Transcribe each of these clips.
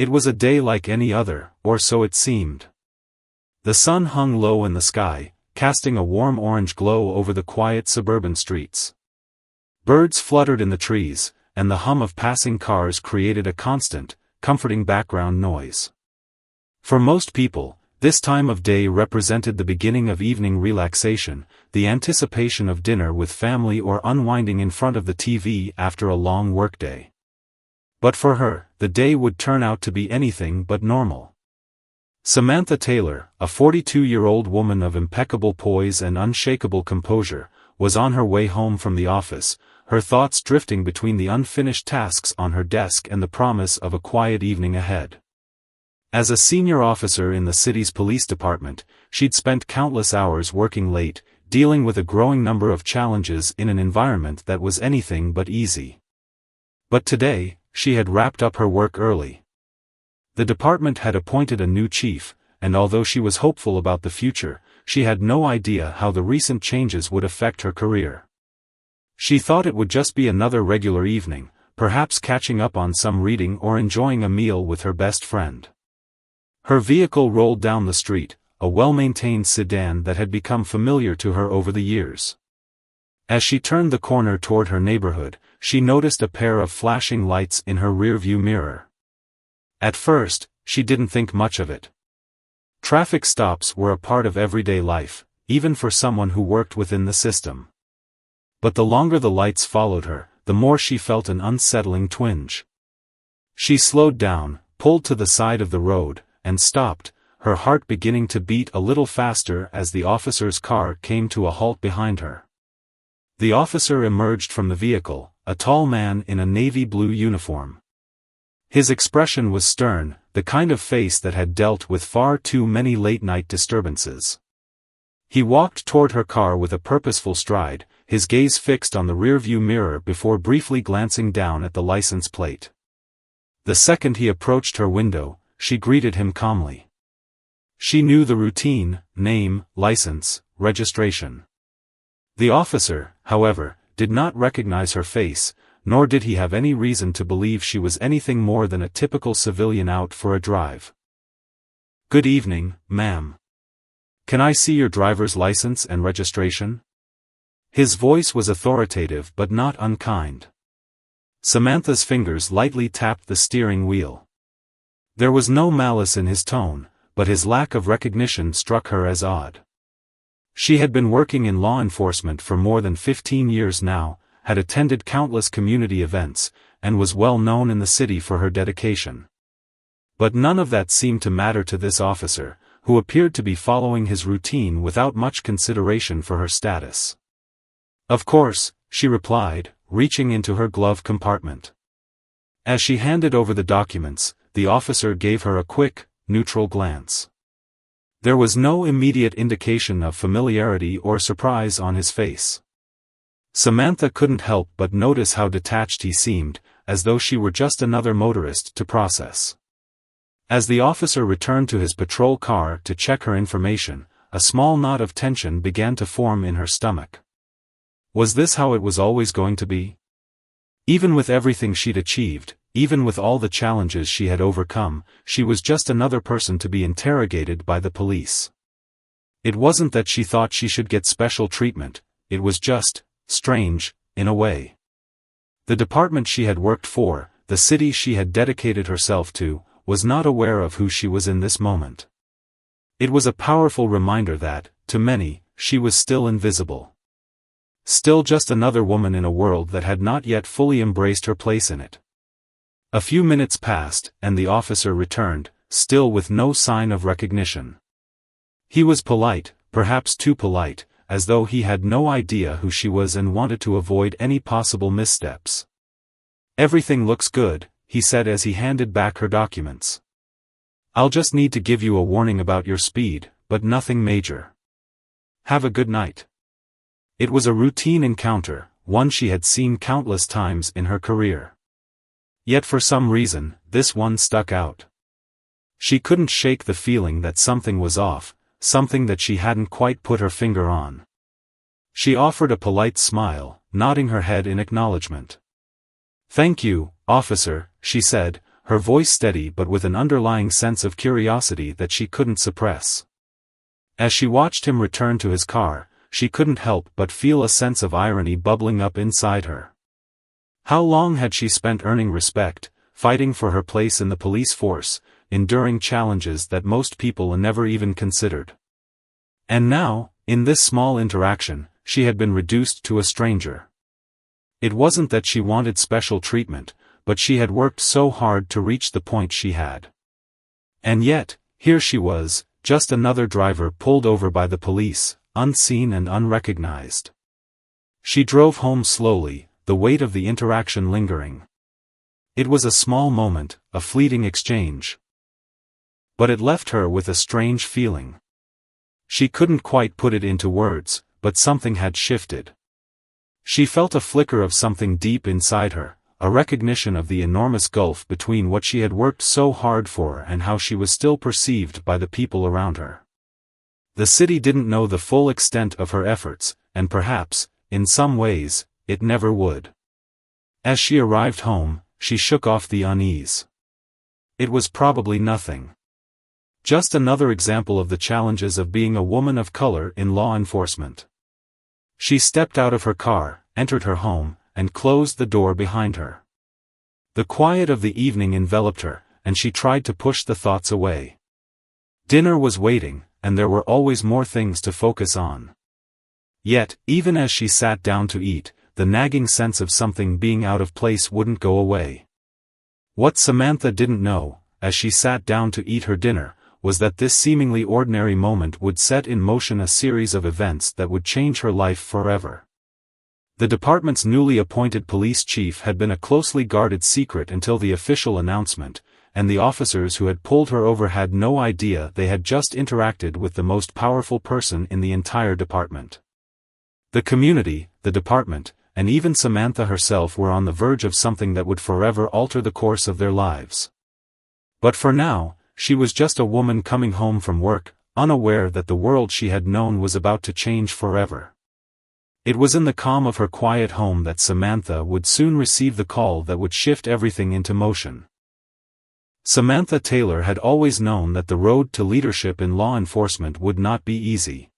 It was a day like any other, or so it seemed. The sun hung low in the sky, casting a warm orange glow over the quiet suburban streets. Birds fluttered in the trees, and the hum of passing cars created a constant, comforting background noise. For most people, this time of day represented the beginning of evening relaxation, the anticipation of dinner with family or unwinding in front of the TV after a long workday. But for her, the day would turn out to be anything but normal. Samantha Taylor, a 42-year-old woman of impeccable poise and unshakable composure, was on her way home from the office, her thoughts drifting between the unfinished tasks on her desk and the promise of a quiet evening ahead. As a senior officer in the city's police department, she'd spent countless hours working late, dealing with a growing number of challenges in an environment that was anything but easy. But today, she had wrapped up her work early. The department had appointed a new chief, and although she was hopeful about the future, she had no idea how the recent changes would affect her career. She thought it would just be another regular evening, perhaps catching up on some reading or enjoying a meal with her best friend. Her vehicle rolled down the street, a well-maintained sedan that had become familiar to her over the years. As she turned the corner toward her neighborhood, she noticed a pair of flashing lights in her rearview mirror. At first, she didn't think much of it. Traffic stops were a part of everyday life, even for someone who worked within the system. But the longer the lights followed her, the more she felt an unsettling twinge. She slowed down, pulled to the side of the road, and stopped, her heart beginning to beat a little faster as the officer's car came to a halt behind her. The officer emerged from the vehicle, a tall man in a navy blue uniform. His expression was stern, the kind of face that had dealt with far too many late-night disturbances. He walked toward her car with a purposeful stride, his gaze fixed on the rearview mirror before briefly glancing down at the license plate. The second he approached her window, she greeted him calmly. She knew the routine: name, license, registration. The officer, however, did not recognize her face, nor did he have any reason to believe she was anything more than a typical civilian out for a drive. "Good evening, ma'am. Can I see your driver's license and registration?" His voice was authoritative but not unkind. Samantha's fingers lightly tapped the steering wheel. There was no malice in his tone, but his lack of recognition struck her as odd. She had been working in law enforcement for more than 15 years now, had attended countless community events, and was well known in the city for her dedication. But none of that seemed to matter to this officer, who appeared to be following his routine without much consideration for her status. "Of course," she replied, reaching into her glove compartment. As she handed over the documents, the officer gave her a quick, neutral glance. There was no immediate indication of familiarity or surprise on his face. Samantha couldn't help but notice how detached he seemed, as though she were just another motorist to process. As the officer returned to his patrol car to check her information, a small knot of tension began to form in her stomach. Was this how it was always going to be? Even with everything she'd achieved, even with all the challenges she had overcome, she was just another person to be interrogated by the police. It wasn't that she thought she should get special treatment, it was just strange, in a way. The department she had worked for, the city she had dedicated herself to, was not aware of who she was in this moment. It was a powerful reminder that, to many, she was still invisible. Still just another woman in a world that had not yet fully embraced her place in it. A few minutes passed, and the officer returned, still with no sign of recognition. He was polite, perhaps too polite, as though he had no idea who she was and wanted to avoid any possible missteps. "Everything looks good," he said as he handed back her documents. "I'll just need to give you a warning about your speed, but nothing major. Have a good night." It was a routine encounter, one she had seen countless times in her career. Yet for some reason, this one stuck out. She couldn't shake the feeling that something was off, something that she hadn't quite put her finger on. She offered a polite smile, nodding her head in acknowledgement. "Thank you, officer," she said, her voice steady but with an underlying sense of curiosity that she couldn't suppress. As she watched him return to his car, she couldn't help but feel a sense of irony bubbling up inside her. How long had she spent earning respect, fighting for her place in the police force, enduring challenges that most people never even considered? And now, in this small interaction, she had been reduced to a stranger. It wasn't that she wanted special treatment, but she had worked so hard to reach the point she had. And yet, here she was, just another driver pulled over by the police, unseen and unrecognized. She drove home slowly, the weight of the interaction lingering. It was a small moment, a fleeting exchange. But it left her with a strange feeling. She couldn't quite put it into words, but something had shifted. She felt a flicker of something deep inside her, a recognition of the enormous gulf between what she had worked so hard for and how she was still perceived by the people around her. The city didn't know the full extent of her efforts, and perhaps, in some ways, it never would. As she arrived home, she shook off the unease. It was probably nothing. Just another example of the challenges of being a woman of color in law enforcement. She stepped out of her car, entered her home, and closed the door behind her. The quiet of the evening enveloped her, and she tried to push the thoughts away. Dinner was waiting, and there were always more things to focus on. Yet, even as she sat down to eat, the nagging sense of something being out of place wouldn't go away. What Samantha didn't know, as she sat down to eat her dinner, was that this seemingly ordinary moment would set in motion a series of events that would change her life forever. The department's newly appointed police chief had been a closely guarded secret until the official announcement, and the officers who had pulled her over had no idea they had just interacted with the most powerful person in the entire department. The community, the department, and even Samantha herself were on the verge of something that would forever alter the course of their lives. But for now, she was just a woman coming home from work, unaware that the world she had known was about to change forever. It was in the calm of her quiet home that Samantha would soon receive the call that would shift everything into motion. Samantha Taylor had always known that the road to leadership in law enforcement would not be easy.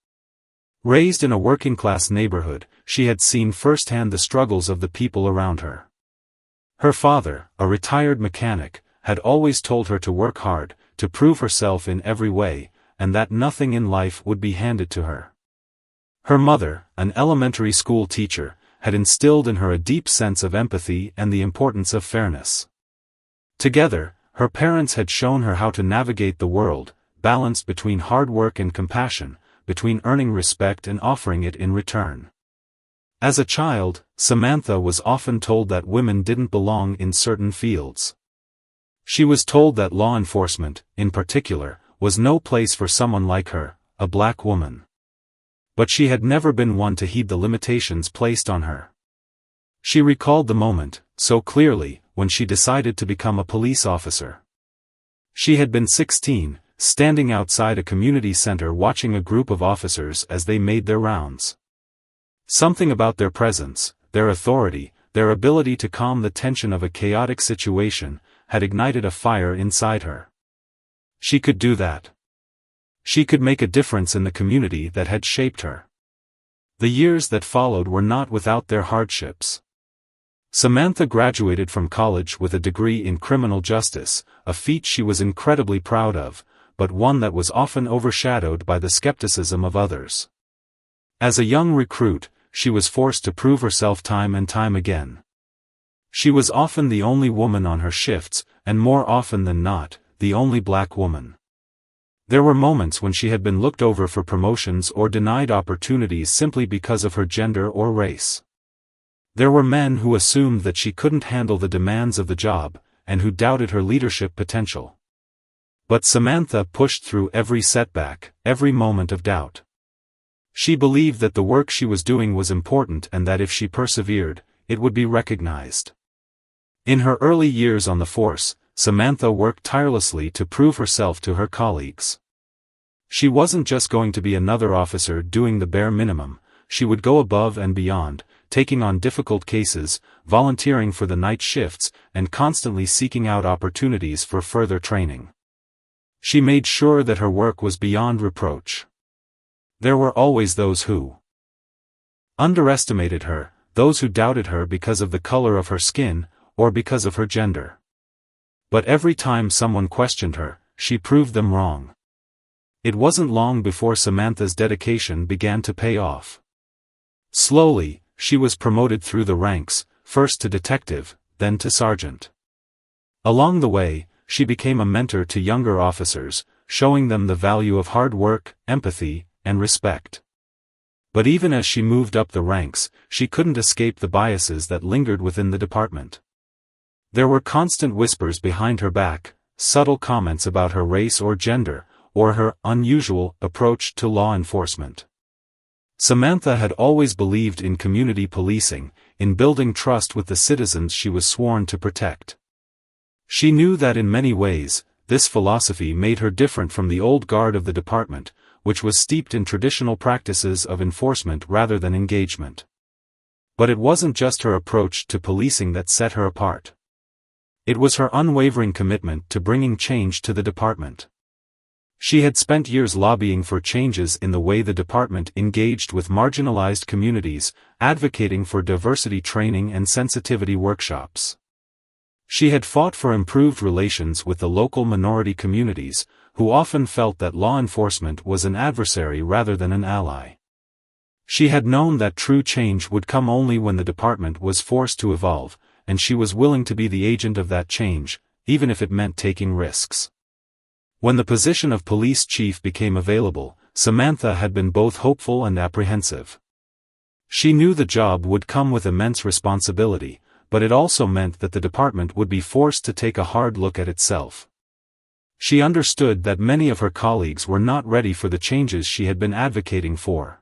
Raised in a working-class neighborhood, she had seen firsthand the struggles of the people around her. Her father, a retired mechanic, had always told her to work hard, to prove herself in every way, and that nothing in life would be handed to her. Her mother, an elementary school teacher, had instilled in her a deep sense of empathy and the importance of fairness. Together, her parents had shown her how to navigate the world, balanced between hard work and compassion, between earning respect and offering it in return. As a child, Samantha was often told that women didn't belong in certain fields. She was told that law enforcement, in particular, was no place for someone like her, a black woman. But she had never been one to heed the limitations placed on her. She recalled the moment, so clearly, when she decided to become a police officer. She had been 16, standing outside a community center watching a group of officers as they made their rounds. Something about their presence, their authority, their ability to calm the tension of a chaotic situation, had ignited a fire inside her. She could do that. She could make a difference in the community that had shaped her. The years that followed were not without their hardships. Samantha graduated from college with a degree in criminal justice, a feat she was incredibly proud of, but one that was often overshadowed by the skepticism of others. As a young recruit, she was forced to prove herself time and time again. She was often the only woman on her shifts, and more often than not, the only black woman. There were moments when she had been looked over for promotions or denied opportunities simply because of her gender or race. There were men who assumed that she couldn't handle the demands of the job, and who doubted her leadership potential. But Samantha pushed through every setback, every moment of doubt. She believed that the work she was doing was important and that if she persevered, it would be recognized. In her early years on the force, Samantha worked tirelessly to prove herself to her colleagues. She wasn't just going to be another officer doing the bare minimum, she would go above and beyond, taking on difficult cases, volunteering for the night shifts, and constantly seeking out opportunities for further training. She made sure that her work was beyond reproach. There were always those who underestimated her, those who doubted her because of the color of her skin, or because of her gender. But every time someone questioned her, she proved them wrong. It wasn't long before Samantha's dedication began to pay off. Slowly, she was promoted through the ranks, first to detective, then to sergeant. Along the way, she became a mentor to younger officers, showing them the value of hard work, empathy, and respect. But even as she moved up the ranks, she couldn't escape the biases that lingered within the department. There were constant whispers behind her back, subtle comments about her race or gender, or her unusual approach to law enforcement. Samantha had always believed in community policing, in building trust with the citizens she was sworn to protect. She knew that in many ways, this philosophy made her different from the old guard of the department, which was steeped in traditional practices of enforcement rather than engagement. But it wasn't just her approach to policing that set her apart. It was her unwavering commitment to bringing change to the department. She had spent years lobbying for changes in the way the department engaged with marginalized communities, advocating for diversity training and sensitivity workshops. She had fought for improved relations with the local minority communities, who often felt that law enforcement was an adversary rather than an ally. She had known that true change would come only when the department was forced to evolve, and she was willing to be the agent of that change, even if it meant taking risks. When the position of police chief became available, Samantha had been both hopeful and apprehensive. She knew the job would come with immense responsibility, but it also meant that the department would be forced to take a hard look at itself. She understood that many of her colleagues were not ready for the changes she had been advocating for.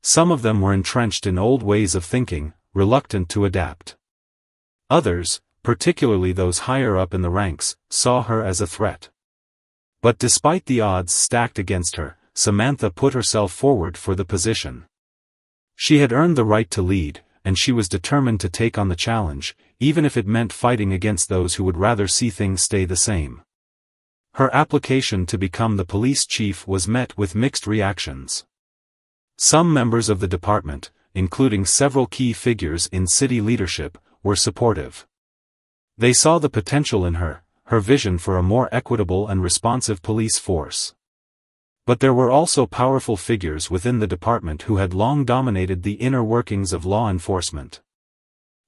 Some of them were entrenched in old ways of thinking, reluctant to adapt. Others, particularly those higher up in the ranks, saw her as a threat. But despite the odds stacked against her, Samantha put herself forward for the position. She had earned the right to lead, and she was determined to take on the challenge, even if it meant fighting against those who would rather see things stay the same. Her application to become the police chief was met with mixed reactions. Some members of the department, including several key figures in city leadership, were supportive. They saw the potential in her vision for a more equitable and responsive police force. But there were also powerful figures within the department who had long dominated the inner workings of law enforcement.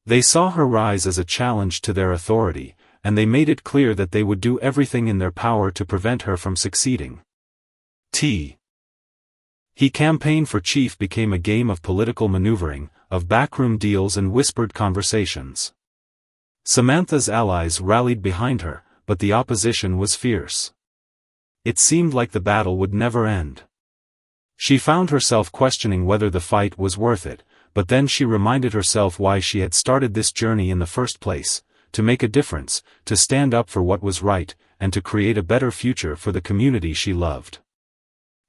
They saw her rise as a challenge to their authority, and they made it clear that they would do everything in their power to prevent her from succeeding. He campaign for chief became a game of political maneuvering, of backroom deals and whispered conversations. Samantha's allies rallied behind her, but the opposition was fierce. It seemed like the battle would never end. She found herself questioning whether the fight was worth it, but then she reminded herself why she had started this journey in the first place: to make a difference, to stand up for what was right, and to create a better future for the community she loved.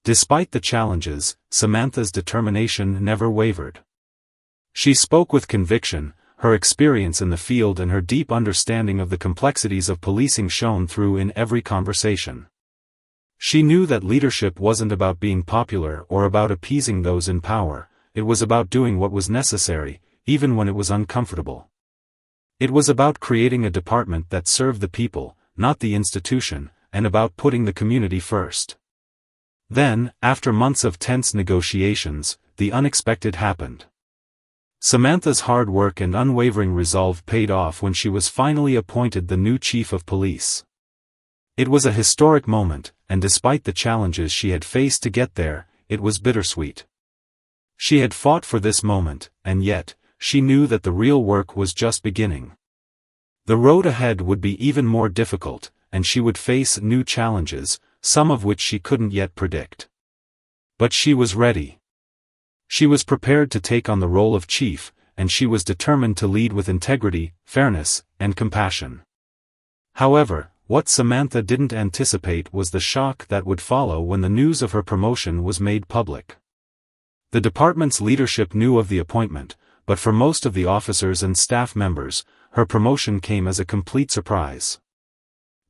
Despite the challenges, Samantha's determination never wavered. She spoke with conviction, her experience in the field and her deep understanding of the complexities of policing shone through in every conversation. She knew that leadership wasn't about being popular or about appeasing those in power, it was about doing what was necessary, even when it was uncomfortable. It was about creating a department that served the people, not the institution, and about putting the community first. Then, after months of tense negotiations, the unexpected happened. Samantha's hard work and unwavering resolve paid off when she was finally appointed the new chief of police. It was a historic moment, and despite the challenges she had faced to get there, it was bittersweet. She had fought for this moment, and yet, she knew that the real work was just beginning. The road ahead would be even more difficult, and she would face new challenges, some of which she couldn't yet predict. But she was ready. She was prepared to take on the role of chief, and she was determined to lead with integrity, fairness, and compassion. However, what Samantha didn't anticipate was the shock that would follow when the news of her promotion was made public. The department's leadership knew of the appointment, but for most of the officers and staff members, her promotion came as a complete surprise.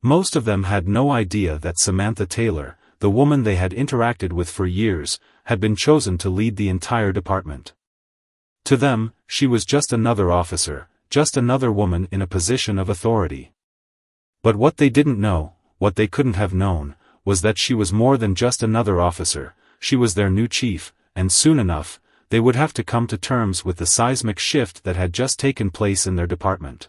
Most of them had no idea that Samantha Taylor, the woman they had interacted with for years, had been chosen to lead the entire department. To them, she was just another officer, just another woman in a position of authority. But what they didn't know, what they couldn't have known, was that she was more than just another officer. She was their new chief, and soon enough, they would have to come to terms with the seismic shift that had just taken place in their department.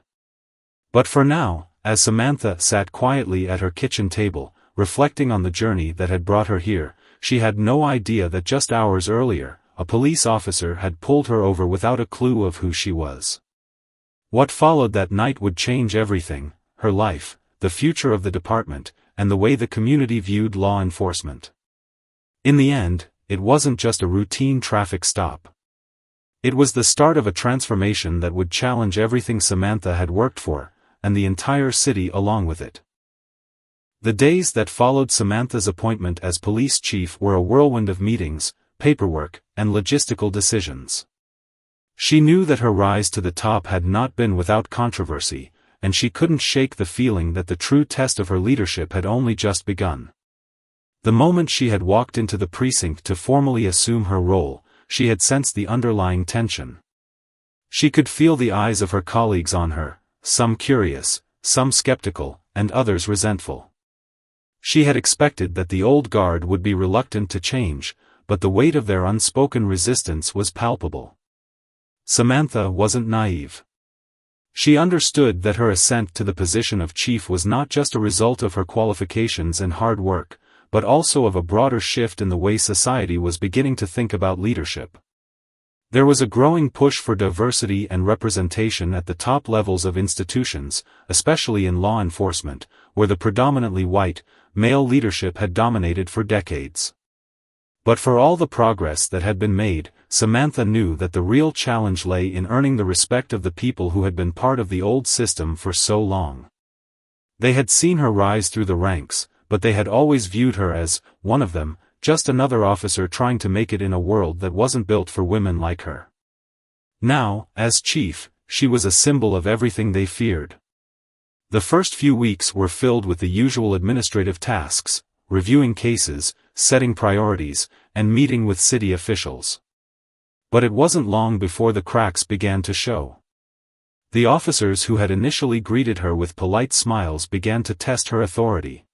But for now, as Samantha sat quietly at her kitchen table, reflecting on the journey that had brought her here, she had no idea that just hours earlier, a police officer had pulled her over without a clue of who she was. What followed that night would change everything: her life, the future of the department, and the way the community viewed law enforcement. In the end, it wasn't just a routine traffic stop. It was the start of a transformation that would challenge everything Samantha had worked for, and the entire city along with it. The days that followed Samantha's appointment as police chief were a whirlwind of meetings, paperwork, and logistical decisions. She knew that her rise to the top had not been without controversy, and she couldn't shake the feeling that the true test of her leadership had only just begun. The moment she had walked into the precinct to formally assume her role, she had sensed the underlying tension. She could feel the eyes of her colleagues on her, some curious, some skeptical, and others resentful. She had expected that the old guard would be reluctant to change, but the weight of their unspoken resistance was palpable. Samantha wasn't naive. She understood that her ascent to the position of chief was not just a result of her qualifications and hard work, but also of a broader shift in the way society was beginning to think about leadership. There was a growing push for diversity and representation at the top levels of institutions, especially in law enforcement, where the predominantly white, male leadership had dominated for decades. But for all the progress that had been made, Samantha knew that the real challenge lay in earning the respect of the people who had been part of the old system for so long. They had seen her rise through the ranks, but they had always viewed her as one of them, just another officer trying to make it in a world that wasn't built for women like her. Now, as chief, she was a symbol of everything they feared. The first few weeks were filled with the usual administrative tasks, reviewing cases, setting priorities, and meeting with city officials. But it wasn't long before the cracks began to show. The officers who had initially greeted her with polite smiles began to test her authority.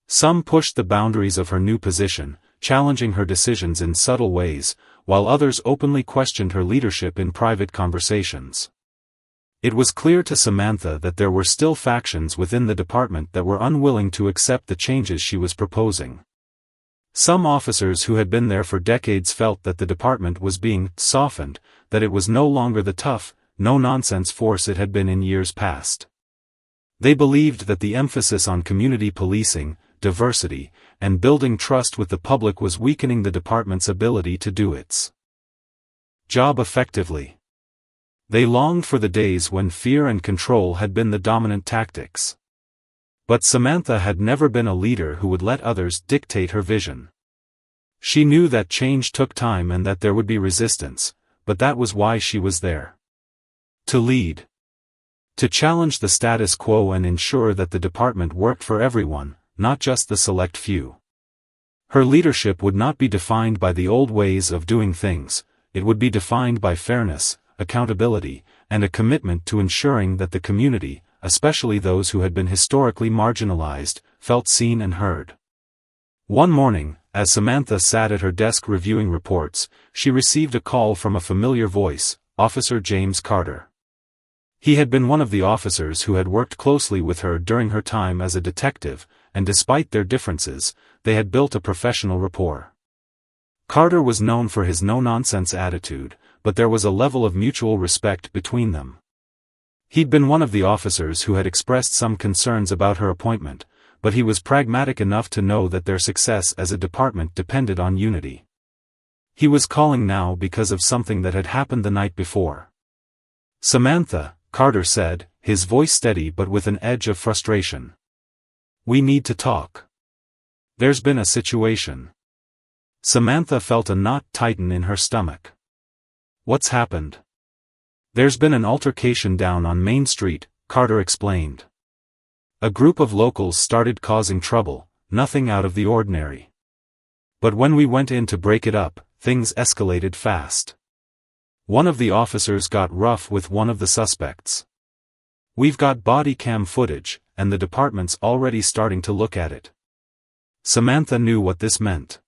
Some pushed the boundaries of her new position, challenging her decisions in subtle ways, while others openly questioned her leadership in private conversations. It was clear to Samantha that there were still factions within the department that were unwilling to accept the changes she was proposing. Some officers who had been there for decades felt that the department was being softened, that it was no longer the tough, no-nonsense force it had been in years past. They believed that the emphasis on community policing, diversity, and building trust with the public was weakening the department's ability to do its job effectively. They longed for the days when fear and control had been the dominant tactics. But Samantha had never been a leader who would let others dictate her vision. She knew that change took time and that there would be resistance, but that was why she was there. To lead. To challenge the status quo and ensure that the department worked for everyone, not just the select few. Her leadership would not be defined by the old ways of doing things, it would be defined by fairness, accountability, and a commitment to ensuring that the community, especially those who had been historically marginalized, felt seen and heard. One morning, as Samantha sat at her desk reviewing reports, she received a call from a familiar voice, Officer James Carter. He had been one of the officers who had worked closely with her during her time as a detective, and despite their differences, they had built a professional rapport. Carter was known for his no-nonsense attitude, but there was a level of mutual respect between them. He'd been one of the officers who had expressed some concerns about her appointment, but he was pragmatic enough to know that their success as a department depended on unity. He was calling now because of something that had happened the night before. "Samantha," Carter said, his voice steady but with an edge of frustration. "We need to talk. There's been a situation." Samantha felt a knot tighten in her stomach. "What's happened?" "There's been an altercation down on Main Street," Carter explained. "A group of locals started causing trouble, nothing out of the ordinary. But when we went in to break it up, things escalated fast. One of the officers got rough with one of the suspects. We've got body cam footage, and the department's already starting to look at it." Samantha knew what this meant.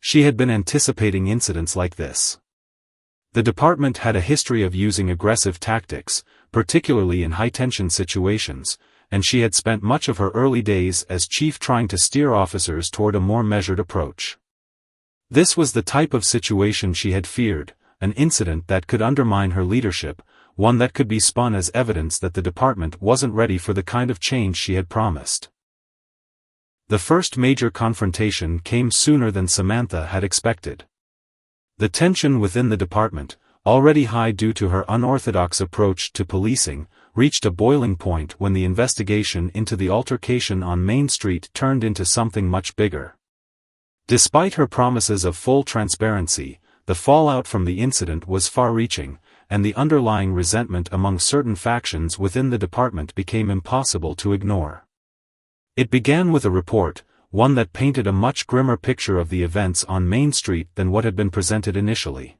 She had been anticipating incidents like this. The department had a history of using aggressive tactics, particularly in high-tension situations, and she had spent much of her early days as chief trying to steer officers toward a more measured approach. This was the type of situation she had feared, an incident that could undermine her leadership, one that could be spun as evidence that the department wasn't ready for the kind of change she had promised. The first major confrontation came sooner than Samantha had expected. The tension within the department, already high due to her unorthodox approach to policing, reached a boiling point when the investigation into the altercation on Main Street turned into something much bigger. Despite her promises of full transparency, the fallout from the incident was far-reaching, and the underlying resentment among certain factions within the department became impossible to ignore. It began with a report, one that painted a much grimmer picture of the events on Main Street than what had been presented initially.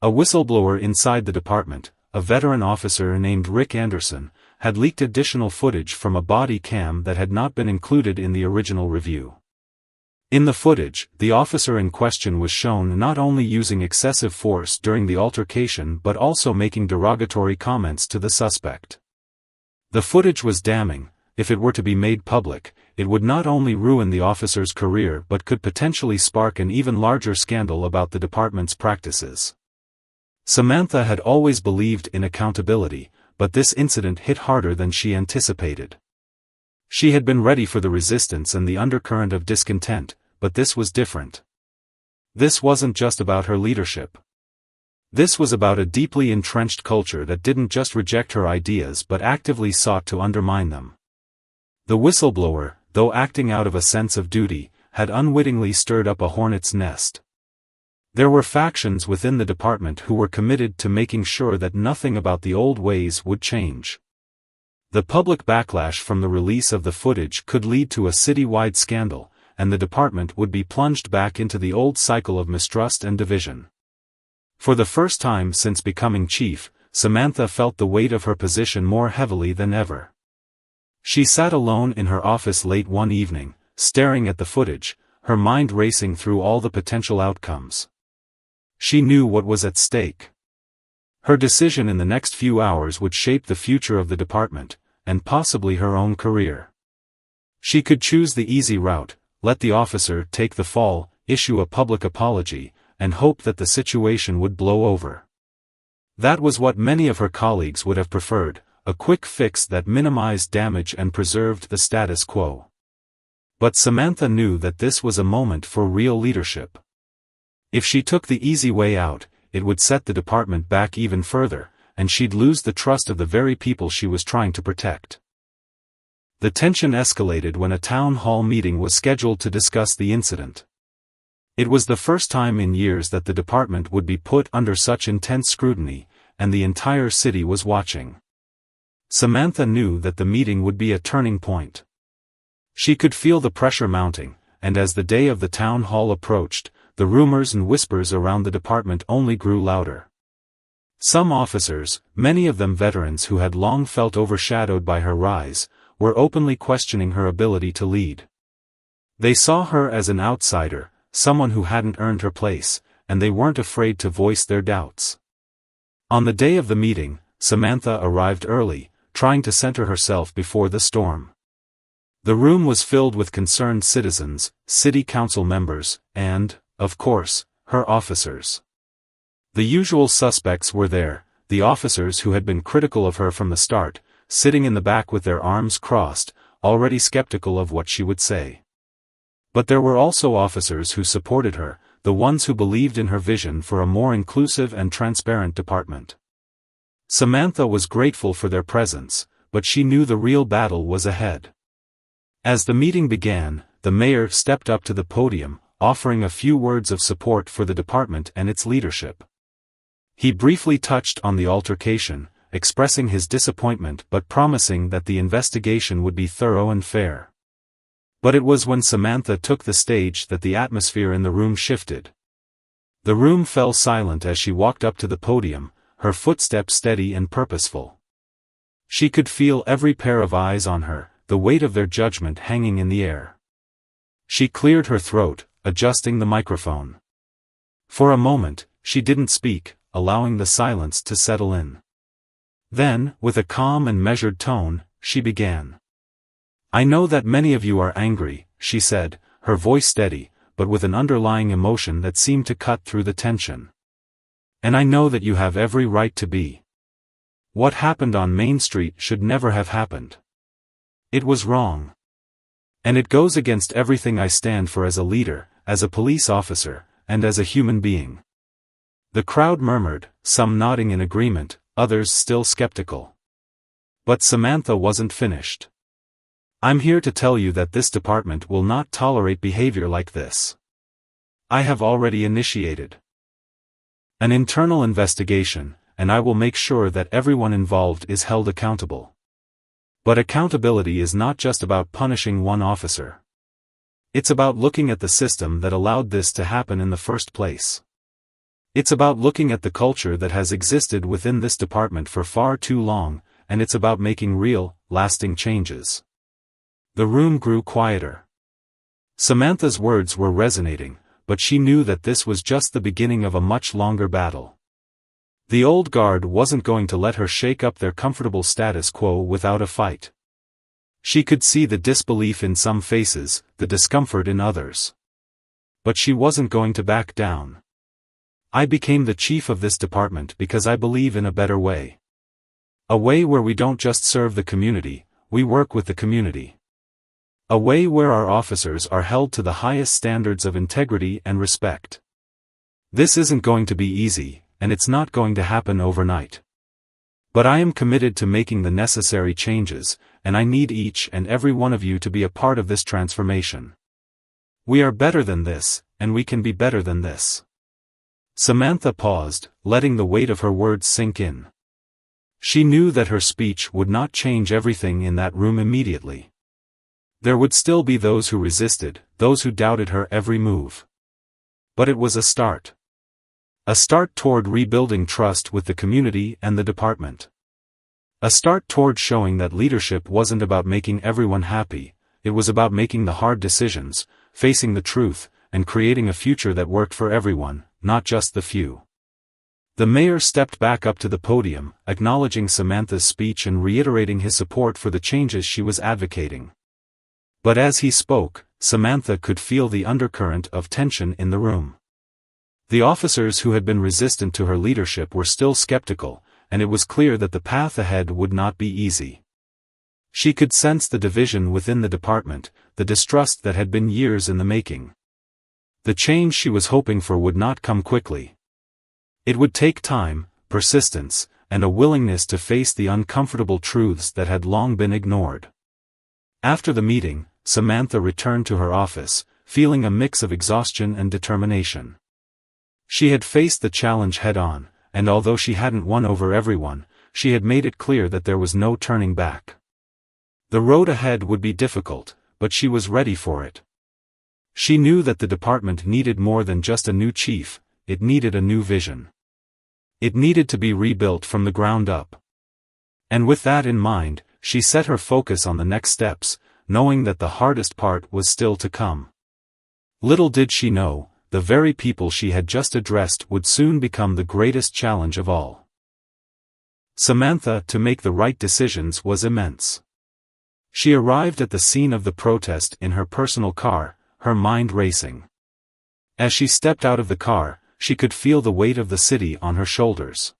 A whistleblower inside the department, a veteran officer named Rick Anderson, had leaked additional footage from a body cam that had not been included in the original review. In the footage, the officer in question was shown not only using excessive force during the altercation but also making derogatory comments to the suspect. The footage was damning. If it were to be made public, it would not only ruin the officer's career but could potentially spark an even larger scandal about the department's practices. Samantha had always believed in accountability, but this incident hit harder than she anticipated. She had been ready for the resistance and the undercurrent of discontent, but this was different. This wasn't just about her leadership. This was about a deeply entrenched culture that didn't just reject her ideas but actively sought to undermine them. The whistleblower, though acting out of a sense of duty, had unwittingly stirred up a hornet's nest. There were factions within the department who were committed to making sure that nothing about the old ways would change. The public backlash from the release of the footage could lead to a city-wide scandal, and the department would be plunged back into the old cycle of mistrust and division. For the first time since becoming chief, Samantha felt the weight of her position more heavily than ever. She sat alone in her office late one evening, staring at the footage, her mind racing through all the potential outcomes. She knew what was at stake. Her decision in the next few hours would shape the future of the department, and possibly her own career. She could choose the easy route, let the officer take the fall, issue a public apology, and hope that the situation would blow over. That was what many of her colleagues would have preferred, a quick fix that minimized damage and preserved the status quo. But Samantha knew that this was a moment for real leadership. If she took the easy way out, it would set the department back even further, and she'd lose the trust of the very people she was trying to protect. The tension escalated when a town hall meeting was scheduled to discuss the incident. It was the first time in years that the department would be put under such intense scrutiny, and the entire city was watching. Samantha knew that the meeting would be a turning point. She could feel the pressure mounting, and as the day of the town hall approached, the rumors and whispers around the department only grew louder. Some officers, many of them veterans who had long felt overshadowed by her rise, were openly questioning her ability to lead. They saw her as an outsider, someone who hadn't earned her place, and they weren't afraid to voice their doubts. On the day of the meeting, Samantha arrived early, trying to center herself before the storm. The room was filled with concerned citizens, city council members, and, of course, her officers. The usual suspects were there, the officers who had been critical of her from the start, sitting in the back with their arms crossed, already skeptical of what she would say. But there were also officers who supported her, the ones who believed in her vision for a more inclusive and transparent department. Samantha was grateful for their presence, but she knew the real battle was ahead. As the meeting began, the mayor stepped up to the podium, offering a few words of support for the department and its leadership. He briefly touched on the altercation, expressing his disappointment but promising that the investigation would be thorough and fair. But it was when Samantha took the stage that the atmosphere in the room shifted. The room fell silent as she walked up to the podium, her footsteps steady and purposeful. She could feel every pair of eyes on her, the weight of their judgment hanging in the air. She cleared her throat, adjusting the microphone. For a moment, she didn't speak, allowing the silence to settle in. Then, with a calm and measured tone, she began. "I know that many of you are angry," she said, her voice steady, but with an underlying emotion that seemed to cut through the tension. "And I know that you have every right to be. What happened on Main Street should never have happened. It was wrong. And it goes against everything I stand for as a leader, as a police officer, and as a human being." The crowd murmured, some nodding in agreement, others still skeptical. But Samantha wasn't finished. "I'm here to tell you that this department will not tolerate behavior like this. I have already initiated an internal investigation, and I will make sure that everyone involved is held accountable. But accountability is not just about punishing one officer. It's about looking at the system that allowed this to happen in the first place. It's about looking at the culture that has existed within this department for far too long, and it's about making real, lasting changes." The room grew quieter. Samantha's words were resonating, but she knew that this was just the beginning of a much longer battle. The old guard wasn't going to let her shake up their comfortable status quo without a fight. She could see the disbelief in some faces, the discomfort in others. But she wasn't going to back down. "I became the chief of this department because I believe in a better way. A way where we don't just serve the community, we work with the community. A way where our officers are held to the highest standards of integrity and respect. This isn't going to be easy, and it's not going to happen overnight. But I am committed to making the necessary changes, and I need each and every one of you to be a part of this transformation. We are better than this, and we can be better than this." Samantha paused, letting the weight of her words sink in. She knew that her speech would not change everything in that room immediately. There would still be those who resisted, those who doubted her every move. But it was a start. A start toward rebuilding trust with the community and the department. A start toward showing that leadership wasn't about making everyone happy, it was about making the hard decisions, facing the truth, and creating a future that worked for everyone, not just the few. The mayor stepped back up to the podium, acknowledging Samantha's speech and reiterating his support for the changes she was advocating. But as he spoke, Samantha could feel the undercurrent of tension in the room. The officers who had been resistant to her leadership were still skeptical, and it was clear that the path ahead would not be easy. She could sense the division within the department, the distrust that had been years in the making. The change she was hoping for would not come quickly. It would take time, persistence, and a willingness to face the uncomfortable truths that had long been ignored. After the meeting, Samantha returned to her office, feeling a mix of exhaustion and determination. She had faced the challenge head-on, and although she hadn't won over everyone, she had made it clear that there was no turning back. The road ahead would be difficult, but she was ready for it. She knew that the department needed more than just a new chief, it needed a new vision. It needed to be rebuilt from the ground up. And with that in mind, she set her focus on the next steps, knowing that the hardest part was still to come. Little did she know, the very people she had just addressed would soon become the greatest challenge of all. Samantha, to make the right decisions, was immense. She arrived at the scene of the protest in her personal car, her mind racing. As she stepped out of the car, she could feel the weight of the city on her shoulders.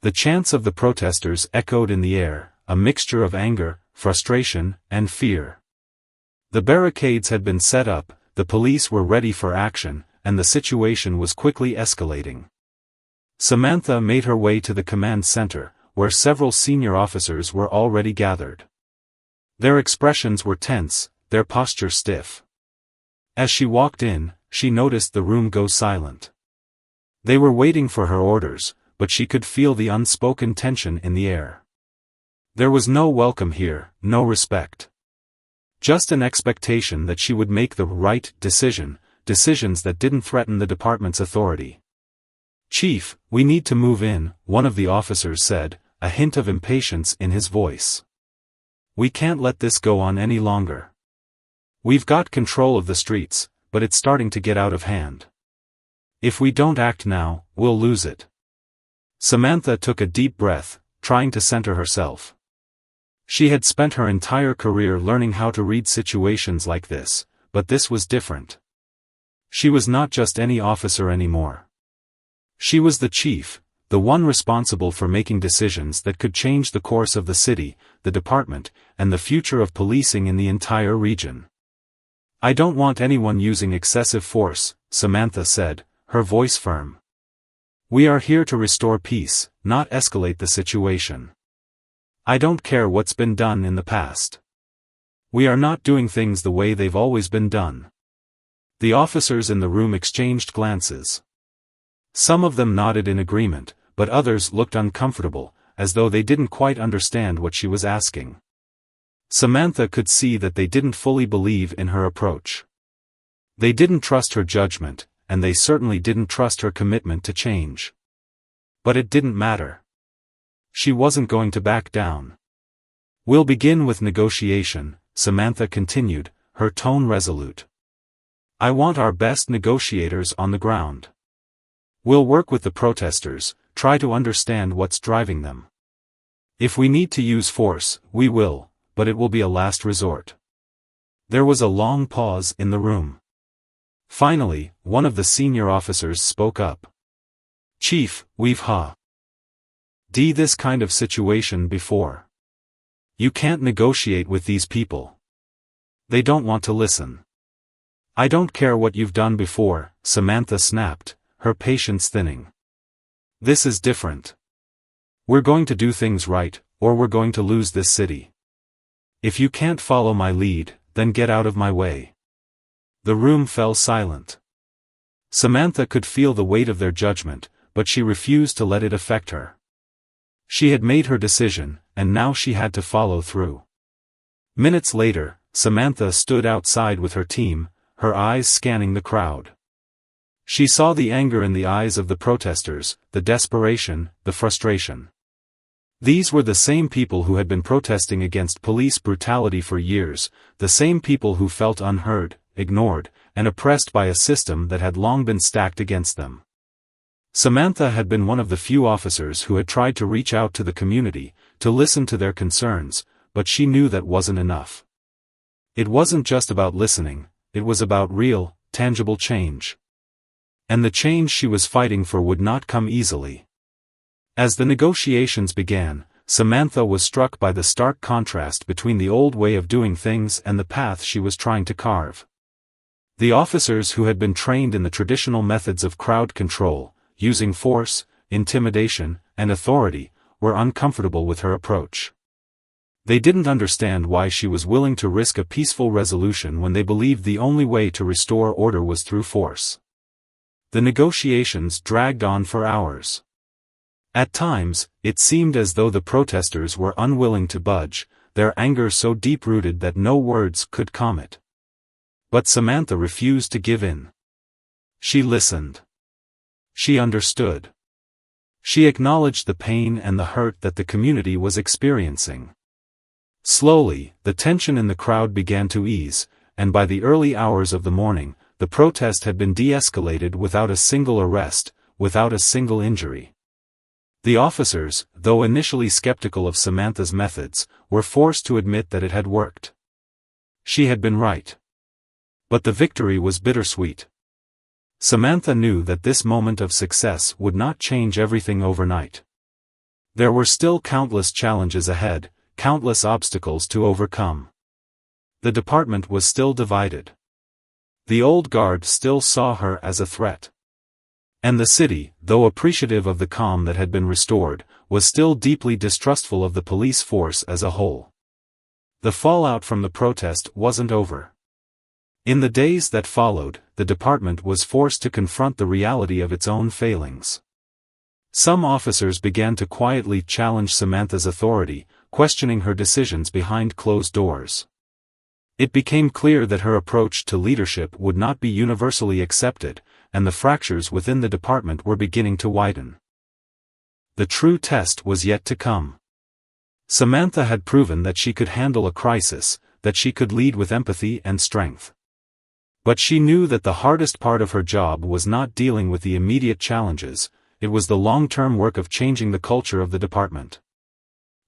The chants of the protesters echoed in the air, a mixture of anger, frustration, and fear. The barricades had been set up, the police were ready for action, and the situation was quickly escalating. Samantha made her way to the command center, where several senior officers were already gathered. Their expressions were tense, their posture stiff. As she walked in, she noticed the room go silent. They were waiting for her orders, but she could feel the unspoken tension in the air. There was no welcome here, no respect. Just an expectation that she would make the right decisions that didn't threaten the department's authority. "Chief, we need to move in," one of the officers said, a hint of impatience in his voice. "We can't let this go on any longer. We've got control of the streets, but it's starting to get out of hand. If we don't act now, we'll lose it." Samantha took a deep breath, trying to center herself. She had spent her entire career learning how to read situations like this, but this was different. She was not just any officer anymore. She was the chief, the one responsible for making decisions that could change the course of the city, the department, and the future of policing in the entire region. "I don't want anyone using excessive force," Samantha said, her voice firm. "We are here to restore peace, not escalate the situation. I don't care what's been done in the past. We are not doing things the way they've always been done." The officers in the room exchanged glances. Some of them nodded in agreement, but others looked uncomfortable, as though they didn't quite understand what she was asking. Samantha could see that they didn't fully believe in her approach. They didn't trust her judgment, and they certainly didn't trust her commitment to change. But it didn't matter. She wasn't going to back down. "We'll begin with negotiation," Samantha continued, her tone resolute. "I want our best negotiators on the ground. We'll work with the protesters, try to understand what's driving them. If we need to use force, we will, but it will be a last resort." There was a long pause in the room. Finally, one of the senior officers spoke up. "Chief, we've had this kind of situation before. You can't negotiate with these people. They don't want to listen." "I don't care what you've done before," Samantha snapped, her patience thinning. "This is different. We're going to do things right, or we're going to lose this city. If you can't follow my lead, then get out of my way." The room fell silent. Samantha could feel the weight of their judgment, but she refused to let it affect her. She had made her decision, and now she had to follow through. Minutes later, Samantha stood outside with her team, her eyes scanning the crowd. She saw the anger in the eyes of the protesters, the desperation, the frustration. These were the same people who had been protesting against police brutality for years, the same people who felt unheard, ignored, and oppressed by a system that had long been stacked against them. Samantha had been one of the few officers who had tried to reach out to the community, to listen to their concerns, but she knew that wasn't enough. It wasn't just about listening, it was about real, tangible change. And the change she was fighting for would not come easily. As the negotiations began, Samantha was struck by the stark contrast between the old way of doing things and the path she was trying to carve. The officers who had been trained in the traditional methods of crowd control, using force, intimidation, and authority, were uncomfortable with her approach. They didn't understand why she was willing to risk a peaceful resolution when they believed the only way to restore order was through force. The negotiations dragged on for hours. At times, it seemed as though the protesters were unwilling to budge, their anger so deep-rooted that no words could calm it. But Samantha refused to give in. She listened. She understood. She acknowledged the pain and the hurt that the community was experiencing. Slowly, the tension in the crowd began to ease, and by the early hours of the morning, the protest had been de-escalated without a single arrest, without a single injury. The officers, though initially skeptical of Samantha's methods, were forced to admit that it had worked. She had been right. But the victory was bittersweet. Samantha knew that this moment of success would not change everything overnight. There were still countless challenges ahead, countless obstacles to overcome. The department was still divided. The old guard still saw her as a threat. And the city, though appreciative of the calm that had been restored, was still deeply distrustful of the police force as a whole. The fallout from the protest wasn't over. In the days that followed, the department was forced to confront the reality of its own failings. Some officers began to quietly challenge Samantha's authority, questioning her decisions behind closed doors. It became clear that her approach to leadership would not be universally accepted, and the fractures within the department were beginning to widen. The true test was yet to come. Samantha had proven that she could handle a crisis, that she could lead with empathy and strength. But she knew that the hardest part of her job was not dealing with the immediate challenges, it was the long-term work of changing the culture of the department.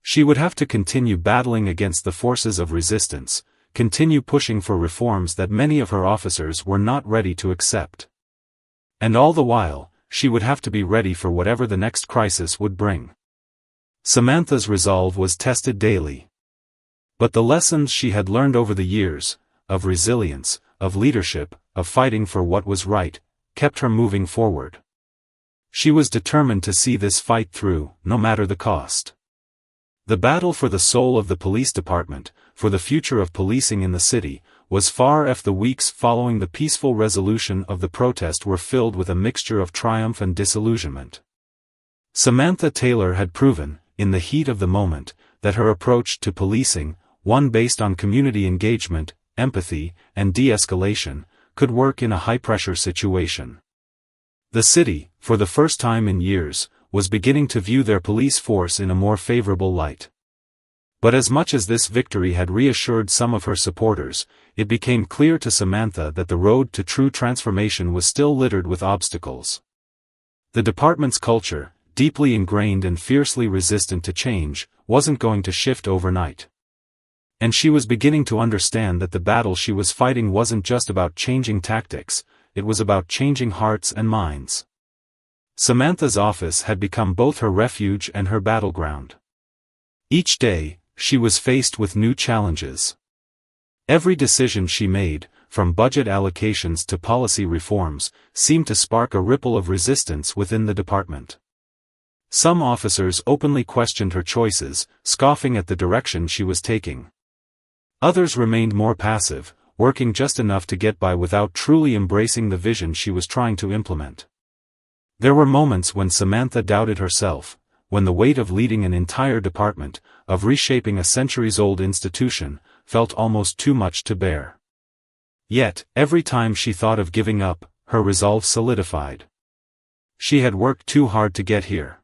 She would have to continue battling against the forces of resistance, continue pushing for reforms that many of her officers were not ready to accept. And all the while, she would have to be ready for whatever the next crisis would bring. Samantha's resolve was tested daily. But the lessons she had learned over the years, of resilience, of leadership, of fighting for what was right, kept her moving forward. She was determined to see this fight through, no matter the cost. The battle for the soul of the police department, for the future of policing in the city, was far the weeks following the peaceful resolution of the protest were filled with a mixture of triumph and disillusionment. Samantha Taylor had proven, in the heat of the moment, that her approach to policing, one based on community engagement, empathy, and de-escalation, could work in a high-pressure situation. The city, for the first time in years, was beginning to view their police force in a more favorable light. But as much as this victory had reassured some of her supporters, it became clear to Samantha that the road to true transformation was still littered with obstacles. The department's culture, deeply ingrained and fiercely resistant to change, wasn't going to shift overnight. And she was beginning to understand that the battle she was fighting wasn't just about changing tactics, it was about changing hearts and minds. Samantha's office had become both her refuge and her battleground. Each day, she was faced with new challenges. Every decision she made, from budget allocations to policy reforms, seemed to spark a ripple of resistance within the department. Some officers openly questioned her choices, scoffing at the direction she was taking. Others remained more passive, working just enough to get by without truly embracing the vision she was trying to implement. There were moments when Samantha doubted herself, when the weight of leading an entire department, of reshaping a centuries-old institution, felt almost too much to bear. Yet, every time she thought of giving up, her resolve solidified. She had worked too hard to get here.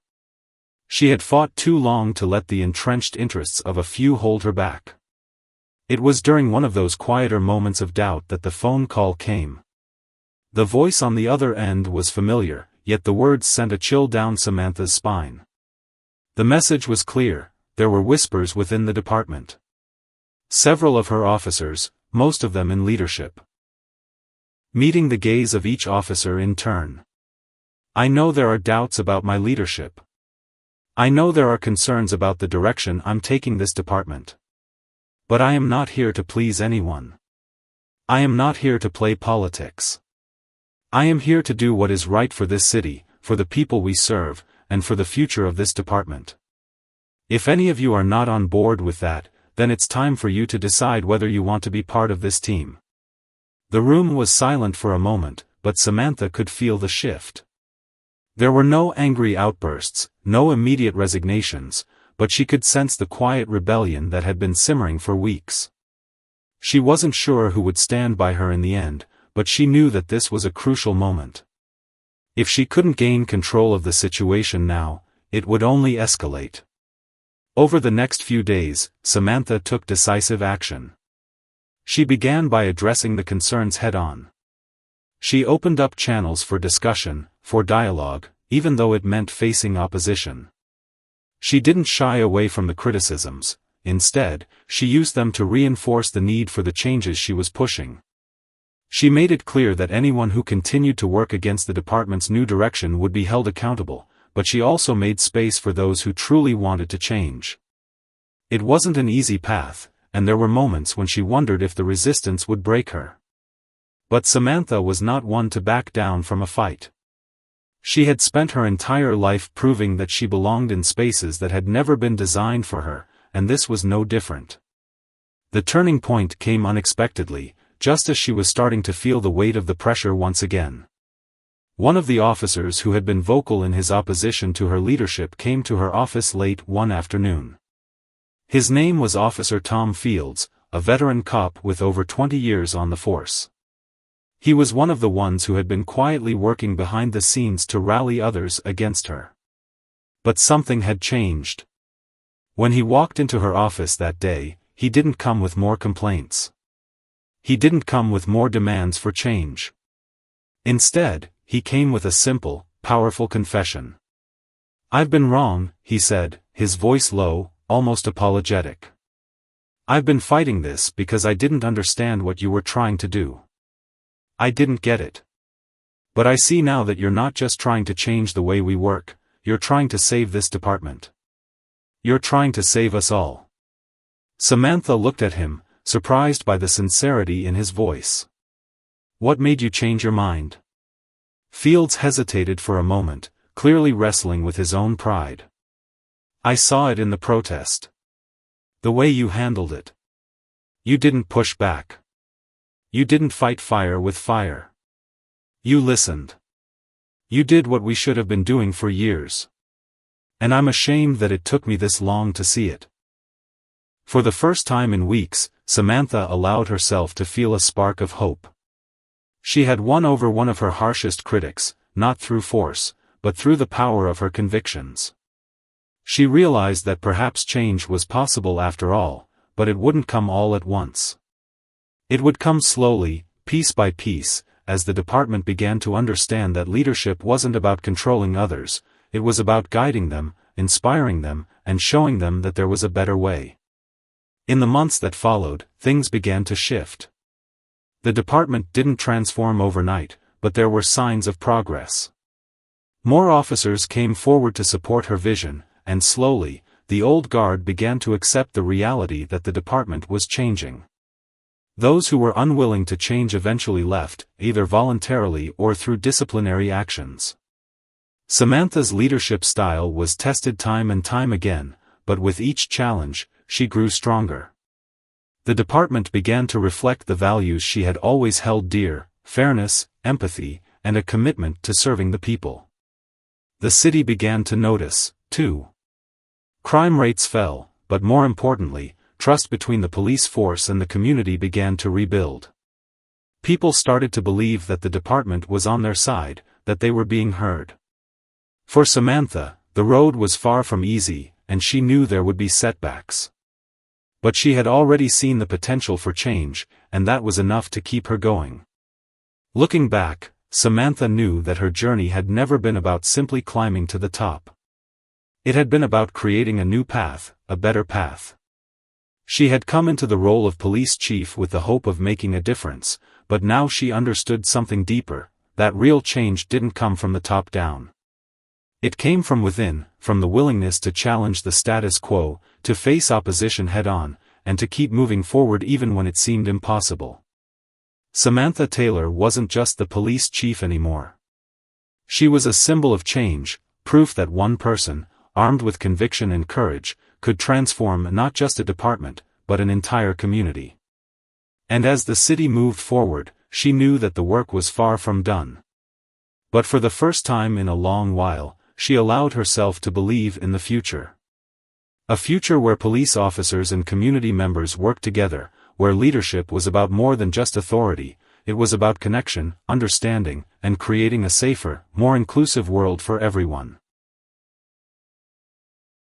She had fought too long to let the entrenched interests of a few hold her back. It was during one of those quieter moments of doubt that the phone call came. The voice on the other end was familiar, yet the words sent a chill down Samantha's spine. The message was clear, there were whispers within the department. Several of her officers, most of them in leadership. Meeting the gaze of each officer in turn. I know there are doubts about my leadership. I know there are concerns about the direction I'm taking this department. But I am not here to please anyone. I am not here to play politics. I am here to do what is right for this city, for the people we serve, and for the future of this department. If any of you are not on board with that, then it's time for you to decide whether you want to be part of this team. The room was silent for a moment, but Samantha could feel the shift. There were no angry outbursts, no immediate resignations, but she could sense the quiet rebellion that had been simmering for weeks. She wasn't sure who would stand by her in the end, but she knew that this was a crucial moment. If she couldn't gain control of the situation now, it would only escalate. Over the next few days, Samantha took decisive action. She began by addressing the concerns head-on. She opened up channels for discussion, for dialogue, even though it meant facing opposition. She didn't shy away from the criticisms, instead, she used them to reinforce the need for the changes she was pushing. She made it clear that anyone who continued to work against the department's new direction would be held accountable, but she also made space for those who truly wanted to change. It wasn't an easy path, and there were moments when she wondered if the resistance would break her. But Samantha was not one to back down from a fight. She had spent her entire life proving that she belonged in spaces that had never been designed for her, and this was no different. The turning point came unexpectedly, just as she was starting to feel the weight of the pressure once again. One of the officers who had been vocal in his opposition to her leadership came to her office late one afternoon. His name was Officer Tom Fields, a veteran cop with over 20 years on the force. He was one of the ones who had been quietly working behind the scenes to rally others against her. But something had changed. When he walked into her office that day, he didn't come with more complaints. He didn't come with more demands for change. Instead, he came with a simple, powerful confession. "I've been wrong," he said, his voice low, almost apologetic. "I've been fighting this because I didn't understand what you were trying to do. I didn't get it. But I see now that you're not just trying to change the way we work, you're trying to save this department. You're trying to save us all." Samantha looked at him, surprised by the sincerity in his voice. "What made you change your mind?" Fields hesitated for a moment, clearly wrestling with his own pride. "I saw it in the protest. The way you handled it. You didn't push back. You didn't fight fire with fire. You listened. You did what we should have been doing for years. And I'm ashamed that it took me this long to see it." For the first time in weeks, Samantha allowed herself to feel a spark of hope. She had won over one of her harshest critics, not through force, but through the power of her convictions. She realized that perhaps change was possible after all, but it wouldn't come all at once. It would come slowly, piece by piece, as the department began to understand that leadership wasn't about controlling others, it was about guiding them, inspiring them, and showing them that there was a better way. In the months that followed, things began to shift. The department didn't transform overnight, but there were signs of progress. More officers came forward to support her vision, and slowly, the old guard began to accept the reality that the department was changing. Those who were unwilling to change eventually left, either voluntarily or through disciplinary actions. Samantha's leadership style was tested time and time again, but with each challenge, she grew stronger. The department began to reflect the values she had always held dear: fairness, empathy, and a commitment to serving the people. The city began to notice, too. Crime rates fell, but more importantly, trust between the police force and the community began to rebuild. People started to believe that the department was on their side, that they were being heard. For Samantha, the road was far from easy, and she knew there would be setbacks. But she had already seen the potential for change, and that was enough to keep her going. Looking back, Samantha knew that her journey had never been about simply climbing to the top. It had been about creating a new path, a better path. She had come into the role of police chief with the hope of making a difference, but now she understood something deeper: that real change didn't come from the top down. It came from within, from the willingness to challenge the status quo, to face opposition head-on, and to keep moving forward even when it seemed impossible. Samantha Taylor wasn't just the police chief anymore. She was a symbol of change, proof that one person, armed with conviction and courage, could transform not just a department, but an entire community. And as the city moved forward, she knew that the work was far from done. But for the first time in a long while, she allowed herself to believe in the future. A future where police officers and community members worked together, where leadership was about more than just authority, it was about connection, understanding, and creating a safer, more inclusive world for everyone.